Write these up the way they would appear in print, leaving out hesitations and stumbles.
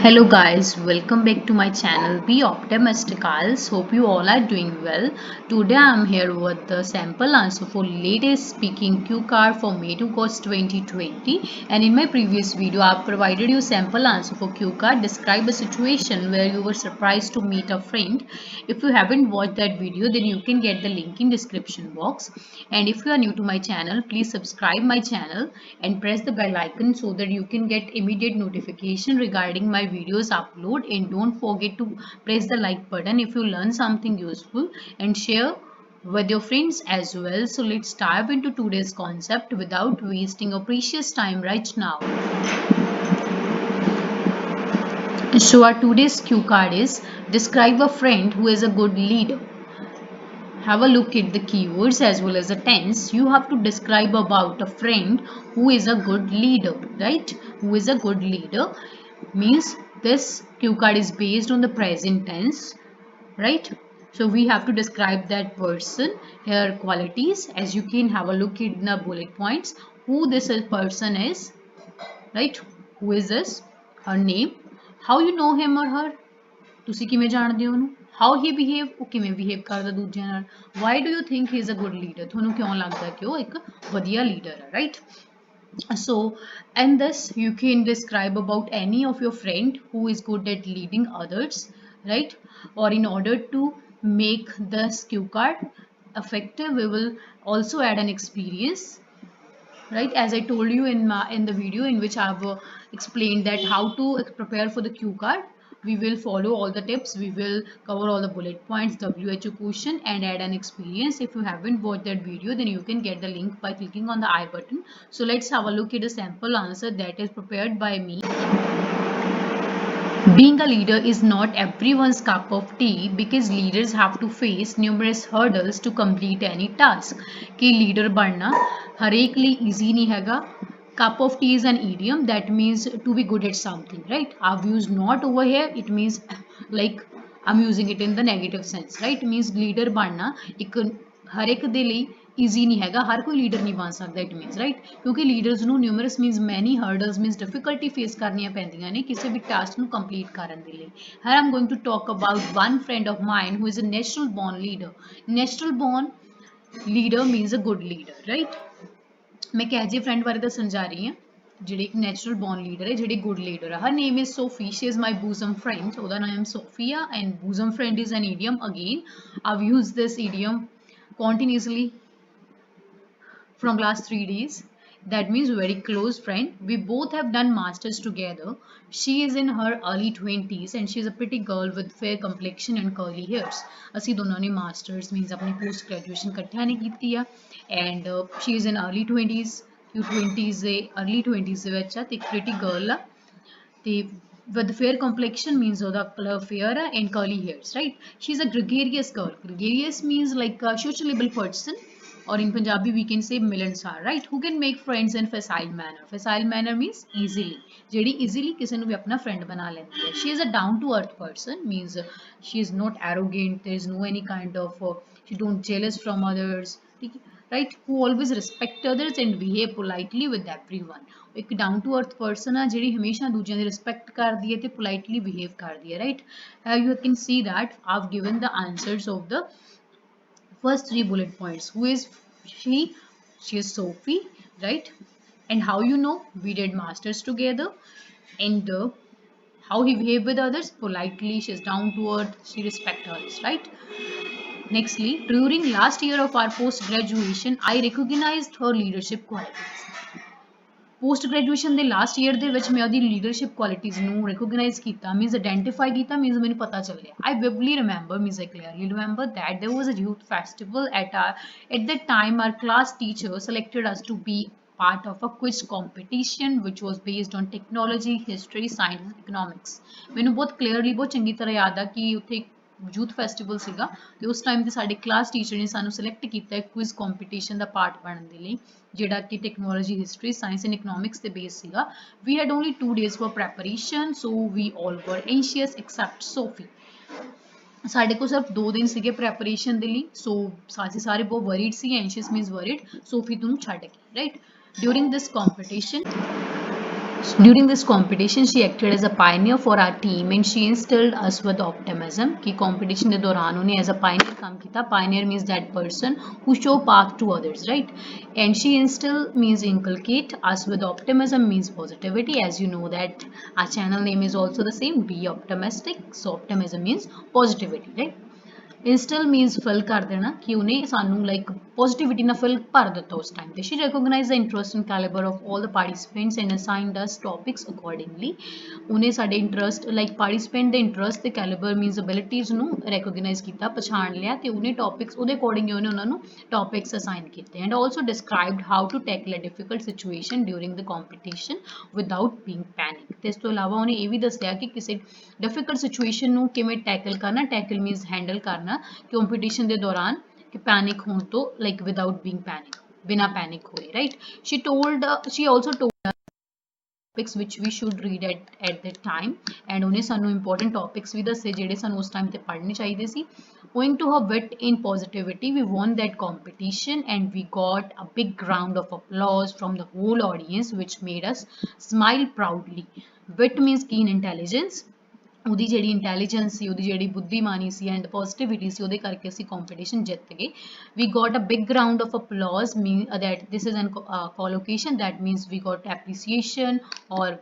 Hello guys, welcome back to my channel Be Optimisticals. Hope you all are doing well. Today I am here with the sample answer for latest speaking cue card for May to August 2020, and in my previous video I have provided you sample answer for cue card. Describe a situation where you were surprised to meet a friend. If you haven't watched that video, then you can get the link in description box. And if you are new to my channel, please subscribe my channel and press the bell icon so that you can get immediate notification regarding my videos upload. And don't forget to press the like button if you learn something useful, and share with your friends as well. So let's dive into today's concept without wasting your precious time right now. So our today's cue card is describe a friend who is a good leader. Have a look at the keywords as well as the tense. You have to describe about a friend who is a good leader, right? Who is a good leader means this cue card is based on the present tense, right? So we have to describe that person, her qualities, as you can have a look in the bullet points, who this person is, right? Who is this? Her name, how you know him or her, ਤੁਸੀਂ ਕਿਵੇਂ ਜਾਣਦੇ ਹੋ ਉਹਨੂੰ, how he behave, ਉਹ ਕਿਵੇਂ behave ਕਰਦਾ ਦੂਜਿਆਂ ਨਾਲ, why do you think he is a good leader, ਤੁਹਾਨੂੰ ਕਿਉਂ ਲੱਗਦਾ ਕਿ ਉਹ ਇੱਕ ਵਧੀਆ ਲੀਡਰ ਹੈ, right? So and this you can describe about any of your friend who is good at leading others, right? Or in order to make this cue card effective, we will also add an experience, right? As I told you in the video in which I've explained that how to prepare for the cue card, we will follow all the tips, we will cover all the bullet points, WHO question, and add an experience. If you haven't watched that video, then you can get the link by clicking on the I button. So let's have a look at a sample answer that is prepared by me. Being a leader is not everyone's cup of tea because leaders have to face numerous hurdles to complete any task. कि leader बनना हर एक लिए easy नहीं हैगा. Cup of tea is an idiom that means to be good at something, right? I've used not over here. It means like I'm using it in the negative sense, right? It means leader बनना एक हर एक ਦੇ ਲਈ easy ਨਹੀਂ ਹੈਗਾ, ਹਰ ਕੋਈ leader ਨਹੀਂ ਬਣ ਸਕਦਾ, ਇਟ ਮੀਨਸ, ਰਾਈਟ? ਕਿਉਂਕਿ ਲੀਡਰਸ ਨੂੰ ਨਿਊਮਰਸ ਮੀਨਸ ਮੈਨੀ ਹਰਡਲਸ ਮੀਨਸ ਡਿਫਿਕਲਟੀ ਫੇਸ ਕਰਨੀਆਂ ਪੈਂਦੀਆਂ ਨੇ ਕਿਸੇ ਵੀ ਟਾਸਕ ਨੂੰ ਕੰਪਲੀਟ ਕਰਨ ਦੇ ਲਈ. Here I'm going to talk about one friend of mine who is a natural born leader. Natural born leader means a good leader, right? ਮੈਂ ਕਿਹੋ ਜਿਹੇ ਫਰੈਂਡ ਬਾਰੇ ਦੱਸਣ ਜਾ ਰਹੀ ਹਾਂ ਜਿਹੜੀ ਇੱਕ ਨੈਚੁਰਲ ਬੋਰਨ ਲੀਡਰ ਹੈ, ਜਿਹੜੀ ਗੁੱਡ ਲੀਡਰ ਹੈ. Her name is Sophie, she is my bosom friend, ਉਹਦਾ ਨਾਮ Sophia, and bosom friend is an idiom. Again I've used this idiom continuously from last 3 days. That means very close friend. We both have done masters together. She is in her early 20s and she is a pretty girl with fair complexion and curly hairs. ਅਸੀਂ ਦੋਨਾਂ ਨੇ masters means ਆਪਣੀ post graduation ਇਕੱਠਿਆਂ ਨੇ ਕੀਤੀ ਆ, and she is in early 20s. ਕਿ 20s ਦੇ early 20s ਦੇ ਵਿੱਚ ਆ ਤੇ ਇੱਕ pretty girl ਆ ਤੇ with fair complexion means ਉਹਦਾ color fair ਹੈ and curly hairs, right? She is a gregarious girl. Gregarious means like a sociable person, or in Punjabi we can say milansar, right? Who can make friends in facile manner. Facile manner means easily, ਜਿਹੜੀ easily ਕਿਸੇ ਨੂੰ ਵੀ ਆਪਣਾ friend ਬਣਾ ਲੈਂਦੀ ਹੈ. She is a down to earth person, means she is not arrogant, there is no any kind of she don't jealous from others, right? Who always respect others and behave politely with everyone. ਇੱਕ down to earth person ਆ ਜਿਹੜੀ ਹਮੇਸ਼ਾ ਦੂਜਿਆਂ ਦੀ respect ਕਰਦੀ ਹੈ ਤੇ politely behave ਕਰਦੀ ਹੈ, right? You can see that I've given the answers of the first 3 bullet points. Who is she? She is Sophie, right? And how you know? We did masters together. And how he behave with others? Politely. She is down to earth, she respect others, right? Nextly, during last year of our post graduation, I recognized her leadership qualities. Post graduation के last year ਦੇ ਵਿੱਚ ਮੈਂ ਉਹਦੀ leadership qualities ਨੂੰ recognize ਕੀਤਾ, means identify ਕੀਤਾ, means ਮੈਨੂੰ ਪਤਾ ਚੱਲ ਗਿਆ. I vividly remember, means I clearly remember that there was a youth festival at that time our class teacher selected us to be part of a quiz competition which was based on technology, history, science, economics. ਮੈਨੂੰ ਬਹੁਤ clearly ਬਹੁਤ ਚੰਗੀ ਤਰ੍ਹਾਂ ਯਾਦ ਆ ਕਿ ਉੱਥੇ youth festival ਸੀਗਾ ਤੇ ਉਸ ਟਾਈਮ ਤੇ ਸਾਡੇ ਕਲਾਸ ਟੀਚਰ ਨੇ ਸਾਨੂੰ ਸਿਲੈਕਟ ਕੀਤਾ ਹੈ ਕੁਇਜ਼ ਕੰਪੀਟੀਸ਼ਨ ਦਾ ਪਾਰਟ ਬਣਨ ਦੇ ਲਈ, ਜਿਹੜਾ ਕਿ technology, history, science and economics ਦੇ ਬੇਸ ਸੀਗਾ. We had only 2 days for preparation, so we all were anxious except Sophie. ਸਾਡੇ ਕੋਲ ਸਿਰਫ 2 ਦਿਨ ਸੀਗੇ ਪ੍ਰੈਪਰੇਸ਼ਨ ਦੇ ਲਈ, ਸੋ ਅਸੀਂ ਸਾਰੇ ਬਹੁਤ ਵਰੀਡ ਸੀ. ਐਂਸ਼ੀਅਸ ਮੀਨਸ ਵਰੀਡ, ਸੋਫੀ ਨੂੰ ਛੱਡ ਕੇ, right? During this competition During this competition, she acted as a pioneer for our team and she instilled us with optimism. कि competition के दौरान उन्हें as a pioneer काम किया. Pioneer means that person who show path to others, right? And she instill means inculcate us with optimism means positivity. As you know that our channel name is also the same. Be optimistic. So optimism means positivity, right? Instil means fill कर देना कि उन्हें सानू like positivity ना fill भर दिता उस time पे she recognise the interest and calibre of all the participants and assigned us topics accordingly उन्हें साडे interest like participant they interest ते कैलिबर मीनस एबिलिटीज़ नू रिकॉग्नाइज किया पछाण लिया ते उन्हें टॉपिक्स उहदे अकॉर्डिंग उन्हें उन्होंने टॉपिक्स असाइन किए and also described how to tackle a difficult situation during the competition without being panic ते इस तो इलावा उन्हें ये भी दसिया कि किसी डिफिकल्ट सिचुएशन नू किवें टैकल करना टैकल मीनस हैंडल करना कंपटीशन के दौरान कि पैनिक होने तो लाइक विदाउट बीइंग पैनिक बिना पैनिक हुए right she also told topics which we should read at that time and उन्हें सानू important topics भी दसे जेडे सानू उस टाइम ते पढ़ने चाहिए सी owing to her wit in positivity we won that competition and we got a big round of applause from the whole audience which made us smile proudly wit means keen intelligence ਉਹਦੀ ਜਿਹੜੀ intelligence ਸੀ ਉਹਦੀ ਜਿਹੜੀ ਬੁੱਧੀਮਾਨੀ ਸੀ and positivity ਸੀ ਉਹਦੇ ਕਰਕੇ ਅਸੀਂ competition ਜਿੱਤ ਗਏ we got a big round of applause mean that this is an collocation that means we got appreciation ਔਰ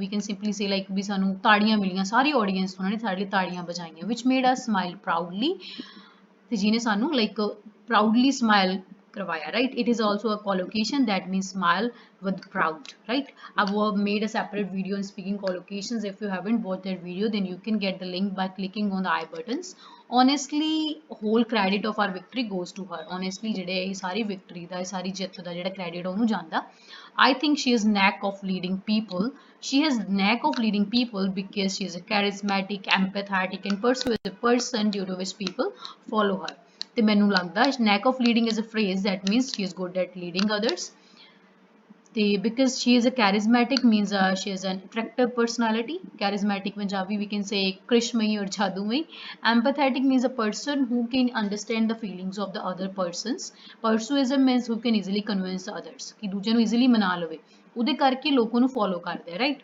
we can simply say like ਵੀ ਸਾਨੂੰ ਤਾੜੀਆਂ ਮਿਲੀਆਂ ਸਾਰੀ ਆਡੀਅנס ਉਹਨਾਂ ਨੇ ਸਾਡੇ ਲਈ ਤਾੜੀਆਂ ਵਜਾਈਆਂ which made us smile proudly ਤੇ ਜਿਹਨੇ ਸਾਨੂੰ ਲਾਈਕ ਪ੍ਰਾਊਡਲੀ ਸਮਾਈਲ करवाया right it is also a collocation that means smile with proud right I've made a separate video on speaking collocations if you haven't watched that video then you can get the link by clicking on the I buttons honestly whole credit of our victory goes to her honestly ਜਿਹੜੇ ਇਹ ਸਾਰੀ victory ਦਾ ਇਹ ਸਾਰੀ ਜਿੱਤ ਦਾ ਜਿਹੜਾ credit ਉਹਨੂੰ ਜਾਂਦਾ I think she is knack of leading people she has knack of leading people because she is a charismatic empathetic and persuasive person due to which people follow her ਤੇ ਮੈਨੂੰ ਲੱਗਦਾ knack of leading is a phrase that means she is good at leading others ਤੇ because she is a charismatic means she is an attractive personality charismatic punjabi we can say krishmayi or jadumayi empathetic means a person who can understand the feelings of the other persons persuasive means who can easily convince others ਕਿ ਦੂਜੇ ਨੂੰ easily ਮਨਾ ਲਵੇ ਉਹਦੇ ਕਰਕੇ ਲੋਕਾਂ ਨੂੰ follow ਕਰਦੇ right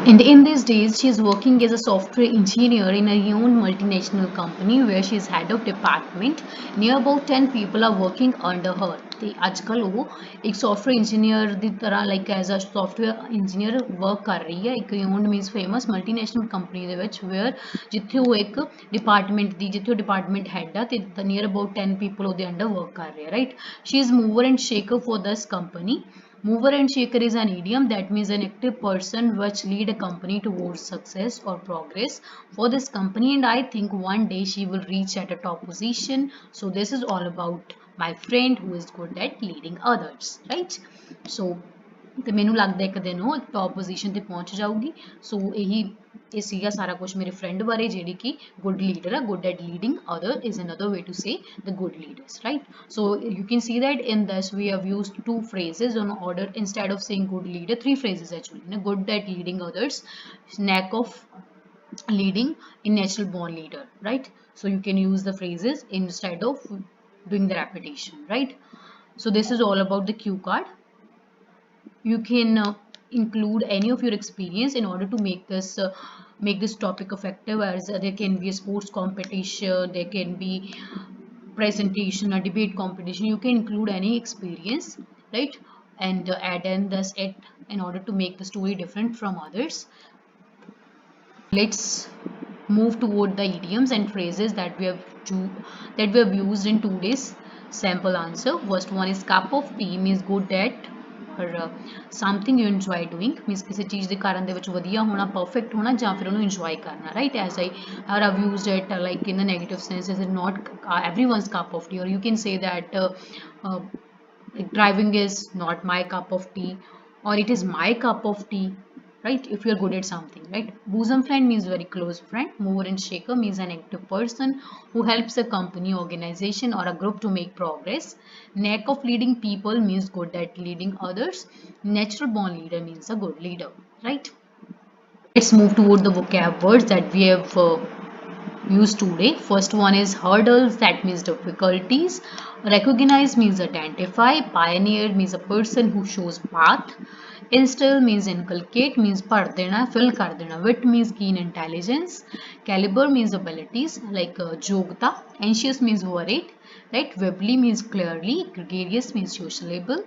And in these days, she is working as a software engineer in a renowned multinational company where she is head of department. Near about 10 people are working under her. ਤੇ ਅੱਜ ਕੱਲ ਉਹ ਇੱਕ software engineer ਦੀ ਤਰ੍ਹਾਂ like as a software engineer work ਕਰ ਰਹੀ ਹੈ ਇੱਕ renowned means famous multinational company ਦੇ ਵਿੱਚ ਵੇਅਰ ਜਿੱਥੇ ਉਹ ਇੱਕ ਡਿਪਾਰਟਮੈਂਟ ਦੀ ਜਿੱਥੇ ਉਹ ਡਿਪਾਰਟਮੈਂਟ ਹੈਡ ਆ ਤੇ ਨੀਅਰ ਅਬਾਊਟ 10 ਪੀਪਲ ਉਹਦੇ ਅੰਡਰ ਵਰਕ ਕਰ ਰਹੇ ਆ right she is mover and shaker for this company Mover and shaker is an idiom that means an active person which lead a company towards success or progress for this company and I think one day she will reach at a top position. So this is all about my friend who is good at leading others, right? So ਤੇ ਮੈਨੂੰ ਲੱਗਦਾ ਇੱਕ ਦਿਨ ਉਹ top position ਤੇ ਪਹੁੰਚ ਜਾਊਗੀ ਸੋ ਇਹੀ ਇਹ ਸੀਗਾ ਸਾਰਾ ਕੁਝ ਮੇਰੇ ਫਰੈਂਡ ਬਾਰੇ ਜਿਹੜੀ ਕਿ ਗੁੱਡ ਲੀਡਰ ਆ good at leading other is another way to say the good leaders right so you can see that in this we have used two phrases on order instead of saying good leader three phrases actually good at leading others knack of leading in natural born leader right so you can use the phrases instead of doing the repetition right so this is all about the cue card you can include any of your experience in order to make this topic effective as there can be a sports competition there can be presentation a debate competition you can include any experience right and add in this it in order to make the story different from others let's move toward the idioms and phrases that we have used in today's sample answer first one is cup of tea means good at or something you enjoy doing means किसी चीज़ ਦੇ ਕਾਰਨ ਦੇ ਵਿੱਚ ਵਧੀਆ ਹੋਣਾ perfect ਹੋਣਾ ਜਾਂ ਫਿਰ ਉਹਨੂੰ enjoy ਕਰਨਾ right as I have used it like in the negative sense is it not everyone's cup of tea or you can say that driving is not my cup of tea or it is my cup of tea right if you're good at something right bosom friend means very close friend mover and shaker means an active person who helps a company organization or a group to make progress knack of leading people means good at leading others natural born leader means a good leader right let's move toward the vocab words that we have use today. First one is hurdles, that means difficulties. Recognize means identify. Pioneer means a person who shows path. Instill means inculcate, means पढ़ देना, fill कर देना. Wit means keen intelligence. Caliber means abilities like योग्यता. Anxious means worried, right? Wibbly means clearly. Gregarious means sociable.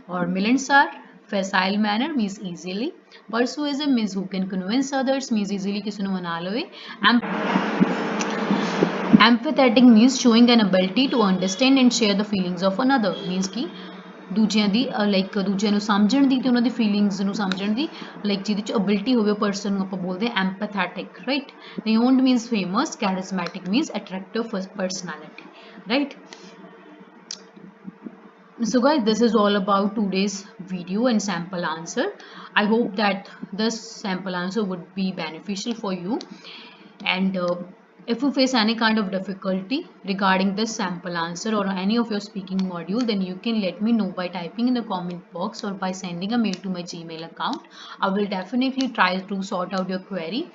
Or Milansar, facile manner means easily. Persuasive means who can convince others, means easily किसी ਨੂੰ ਮਨਾ ਲਵੇ. Empathetic means showing an ability to understand and share the feelings of another, means ਕਿ ਦੂਜਿਆਂ ਦੀ like ਦੂਜਿਆਂ ਨੂੰ ਸਮਝਣ ਦੀ ਤੇ ਉਹਨਾਂ ਦੀ ਫੀਲਿੰਗਸ ਨੂੰ ਸਮਝਣ ਦੀ ਲਾਈਕ ਜਿਹਦੇ ਚ ਅਬਿਲਿਟੀ ਹੋਵੇ ਪਰਸਨ ਨੂੰ ਆਪਾਂ ਬੋਲਦੇ ਹਾਂ empathetic, right? Renowned means famous. Charismatic means attractive personality, right? So guys, this is all about today's video and sample answer. I hope that this sample answer would be beneficial for you, and if you face any kind of difficulty regarding this sample answer or any of your speaking module, then you can let me know by typing in the comment box or by sending a mail to my Gmail account. I will definitely try to sort out your query.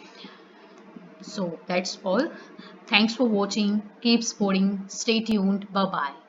So that's all. Thanks for watching. Keep supporting. Stay tuned. Bye bye.